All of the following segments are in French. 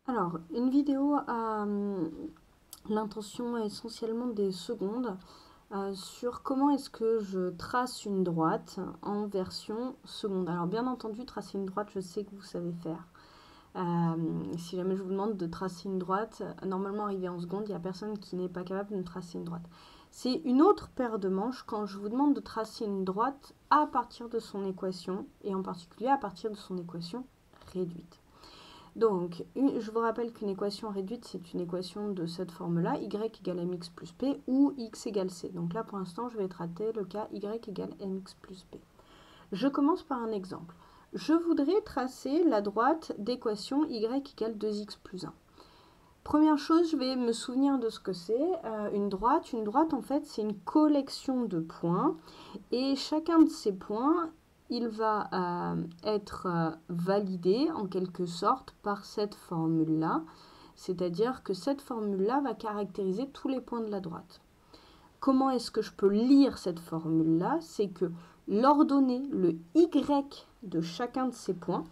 Alors, une vidéo a l'intention essentiellement des secondes sur comment est-ce que je trace une droite en version seconde. Alors, bien entendu, tracer une droite, je sais que vous savez faire. Si jamais je vous demande de tracer une droite, normalement arrivé en seconde, il n'y a personne qui n'est pas capable de me tracer une droite. C'est une autre paire de manches quand je vous demande de tracer une droite à partir de son équation, et en particulier à partir de son équation réduite. Donc, je vous rappelle qu'une équation réduite, c'est une équation de cette forme-là, y égale mx plus p, ou x égale c. Donc là, pour l'instant, je vais traiter le cas y égale mx plus p. Je commence par un exemple. Je voudrais tracer la droite d'équation y égale 2x plus 1. Première chose, je vais me souvenir de ce que c'est une droite. Une droite, en fait, c'est une collection de points. Et chacun de ces points, il va être validé, en quelque sorte, par cette formule-là. C'est-à-dire que cette formule-là va caractériser tous les points de la droite. Comment est-ce que je peux lire cette formule-là? C'est que l'ordonnée, le y de chacun de ces points,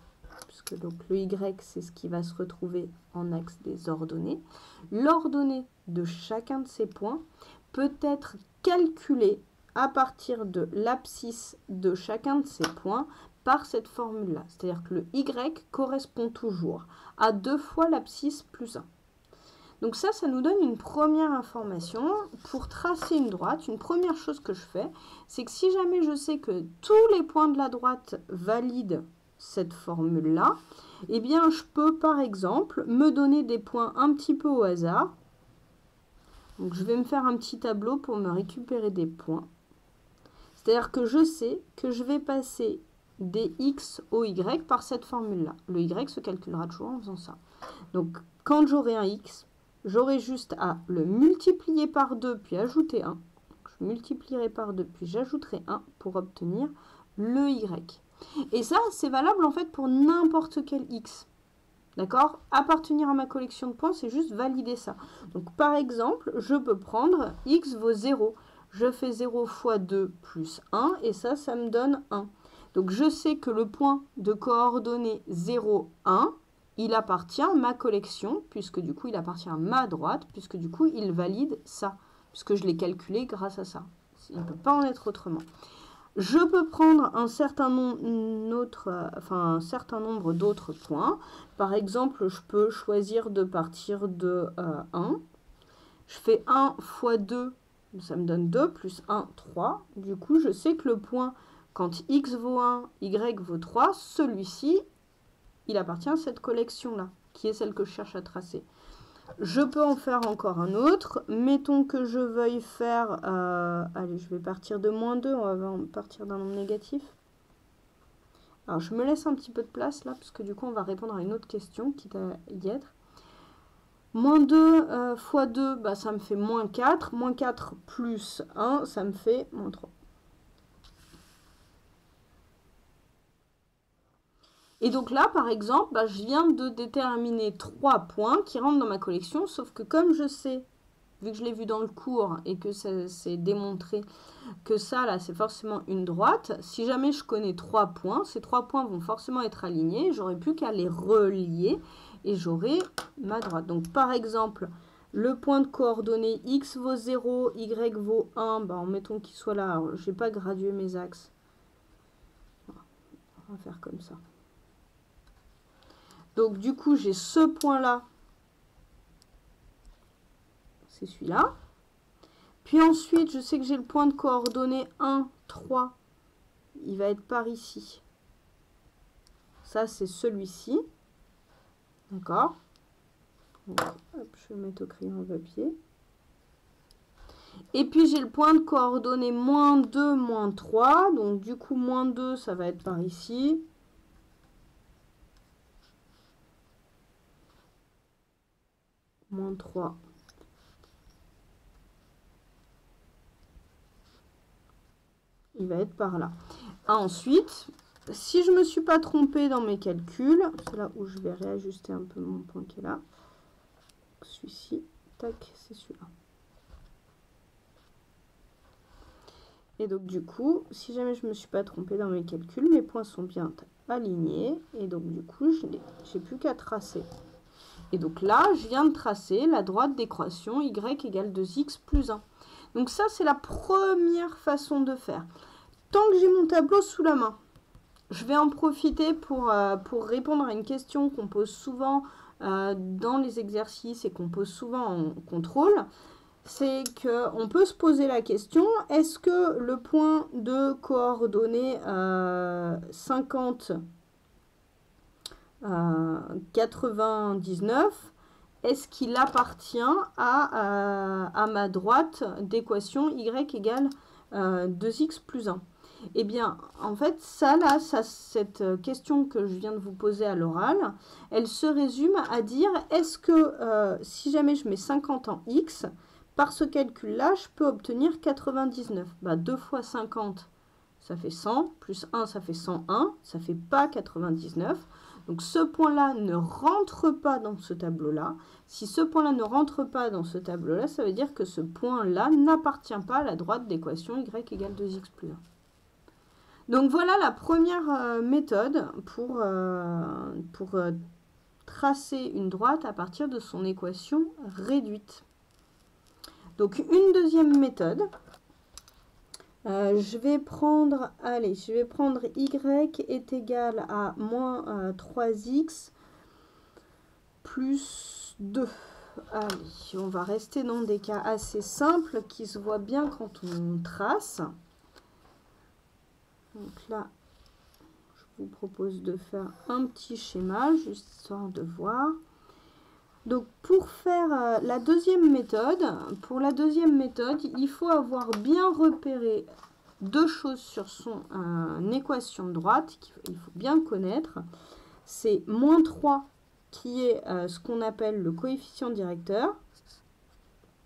puisque donc le y, c'est ce qui va se retrouver en axe des ordonnées, l'ordonnée de chacun de ces points peut être calculée à partir de l'abscisse de chacun de ces points par cette formule-là. C'est-à-dire que le y correspond toujours à 2 fois l'abscisse plus 1. Donc ça nous donne une première information. Pour tracer une droite, une première chose que je fais, c'est que si jamais je sais que tous les points de la droite valident cette formule-là, eh bien je peux par exemple me donner des points un petit peu au hasard. Donc je vais me faire un petit tableau pour me récupérer des points. C'est-à-dire que je sais que je vais passer des x au y par cette formule-là. Le y se calculera toujours en faisant ça. Donc quand j'aurai un x, j'aurai juste à le multiplier par 2 puis ajouter 1. Je multiplierai par 2 puis j'ajouterai 1 pour obtenir le y. Et ça, c'est valable en fait pour n'importe quel x. D'accord? Appartenir à ma collection de points, c'est juste valider ça. Donc par exemple, je peux prendre x vaut 0. Je fais 0 fois 2 plus 1 et ça me donne 1. Donc je sais que le point de coordonnées 0, 1, il appartient à ma collection, puisque du coup il appartient à ma droite, puisque du coup il valide ça, puisque je l'ai calculé grâce à ça. Il ne peut pas en être autrement. Je peux prendre un certain nombre d'autres points. Par exemple, je peux choisir de partir de 1. Je fais 1 fois 2, ça me donne 2, plus 1, 3. Du coup, je sais que le point, quand x vaut 1, y vaut 3, celui-ci, il appartient à cette collection-là, qui est celle que je cherche à tracer. Je peux en faire encore un autre. Mettons que je veuille faire... allez, je vais partir de moins 2. On va partir d'un nombre négatif. Alors, je me laisse un petit peu de place là, parce que du coup, on va répondre à une autre question, quitte à y être. Moins 2 fois 2, bah, ça me fait moins 4. Moins 4 plus 1, ça me fait moins 3. Et donc là, par exemple, bah, je viens de déterminer 3 points qui rentrent dans ma collection, sauf que comme je sais, vu que je l'ai vu dans le cours et que c'est démontré que ça, là, c'est forcément une droite, si jamais je connais 3 points, ces 3 points vont forcément être alignés, j'aurai plus qu'à les relier et j'aurai ma droite. Donc par exemple, le point de coordonnées x vaut 0, y vaut 1, bah, mettons qu'il soit là. Alors, je n'ai pas gradué mes axes. On va faire comme ça. Donc du coup, j'ai ce point-là. C'est celui-là. Puis ensuite, je sais que j'ai le point de coordonnées 1, 3. Il va être par ici. Ça, c'est celui-ci. D'accord? Hop, je vais mettre au crayon papier. Et puis, j'ai le point de coordonnées moins 2, moins 3. Donc, du coup, moins 2, ça va être par ici. Moins 3. Il va être par là. Ensuite, si je ne me suis pas trompée dans mes calculs, c'est là où je vais réajuster un peu mon point qui est là. Celui-ci, tac, c'est celui-là. Et donc du coup, si jamais je ne me suis pas trompée dans mes calculs, mes points sont bien alignés. Et donc du coup, je n'ai plus qu'à tracer. Et donc là, je viens de tracer la droite d'équation y égale 2x plus 1. Donc ça, c'est la première façon de faire. Tant que j'ai mon tableau sous la main, je vais en profiter pour répondre à une question qu'on pose souvent dans les exercices et qu'on pose souvent en contrôle. C'est qu'on peut se poser la question, est-ce que le point de coordonnées 50, 99, est-ce qu'il appartient à ma droite d'équation y égale 2x plus 1? Eh bien, en fait, cette question que je viens de vous poser à l'oral, elle se résume à dire, est-ce que si jamais je mets 50 en x, par ce calcul-là, je peux obtenir 99. 2 fois 50, ça fait 100, plus 1, ça fait 101, ça ne fait pas 99. Donc ce point-là ne rentre pas dans ce tableau-là. Si ce point-là ne rentre pas dans ce tableau-là, ça veut dire que ce point-là n'appartient pas à la droite d'équation y égale 2x plus 1. Donc voilà la première méthode pour tracer une droite à partir de son équation réduite. Donc une deuxième méthode, je vais prendre y est égal à moins 3x plus 2. Allez, on va rester dans des cas assez simples qui se voient bien quand on trace. Donc là, je vous propose de faire un petit schéma, juste histoire de voir. Donc pour faire la deuxième méthode, il faut avoir bien repéré deux choses sur son équation de droite qu'il faut bien connaître. C'est moins 3 qui est ce qu'on appelle le coefficient directeur,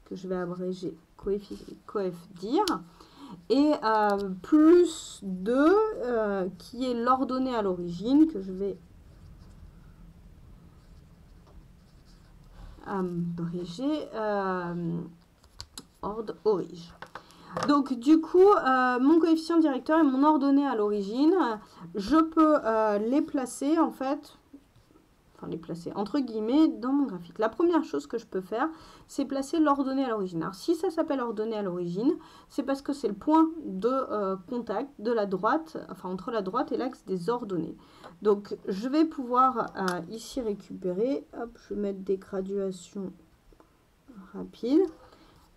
que je vais abréger coef_dir, et plus 2 qui est l'ordonnée à l'origine, que je vais abrégé ordre origine. Donc du coup, mon coefficient directeur et mon ordonnée à l'origine, je peux les placer en fait, les placer entre guillemets dans mon graphique. La première chose que je peux faire, c'est placer l'ordonnée à l'origine. Alors si ça s'appelle ordonnée à l'origine, c'est parce que c'est le point de contact de la droite, entre la droite et l'axe des ordonnées. Donc je vais pouvoir ici récupérer, hop, je vais mettre des graduations rapides.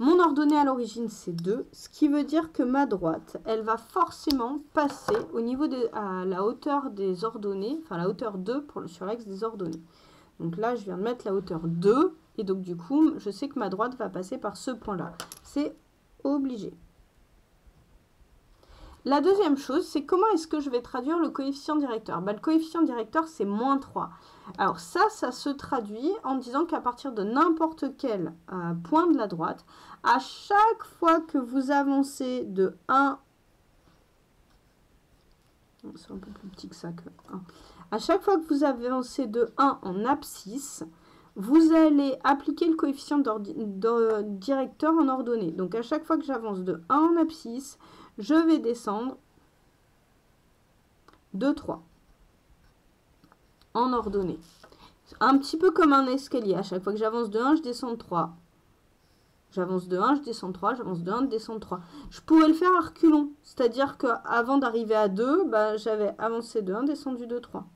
Mon ordonnée à l'origine, c'est 2, ce qui veut dire que ma droite, elle va forcément passer au niveau à la hauteur des ordonnées, la hauteur 2 sur l'axe des ordonnées. Donc là, je viens de mettre la hauteur 2, et donc du coup, je sais que ma droite va passer par ce point-là. C'est obligé. La deuxième chose, c'est comment est-ce que je vais traduire le coefficient directeur? Le coefficient directeur, c'est moins 3. Alors ça se traduit en disant qu'à partir de n'importe quel point de la droite, à chaque fois que vous avancez de 1, c'est un peu plus petit que ça que 1, à chaque fois que vous avancez de 1 en abscisse, vous allez appliquer le coefficient directeur en ordonnée. Donc à chaque fois que j'avance de 1 en abscisse, je vais descendre de 3 en ordonnée. Un petit peu comme un escalier. À chaque fois que j'avance de 1, je descends de 3. J'avance de 1, je descends de 3. J'avance de 1, je descends de 3. Je pourrais le faire à reculons. C'est-à-dire qu'avant d'arriver à 2, j'avais avancé de 1, descendu de 3.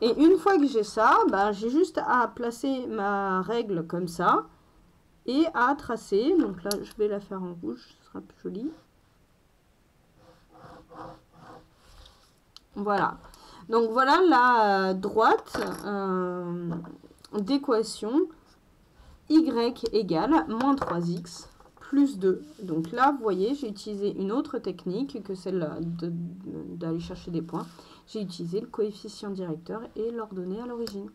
Et une fois que j'ai ça, j'ai juste à placer ma règle comme ça et à tracer. Donc là, je vais la faire en rouge, ce sera plus joli. Voilà. Donc voilà la droite d'équation y égale moins 3x plus 2. Donc là, vous voyez, j'ai utilisé une autre technique que celle d'aller chercher des points. J'ai utilisé le coefficient directeur et l'ordonnée à l'origine.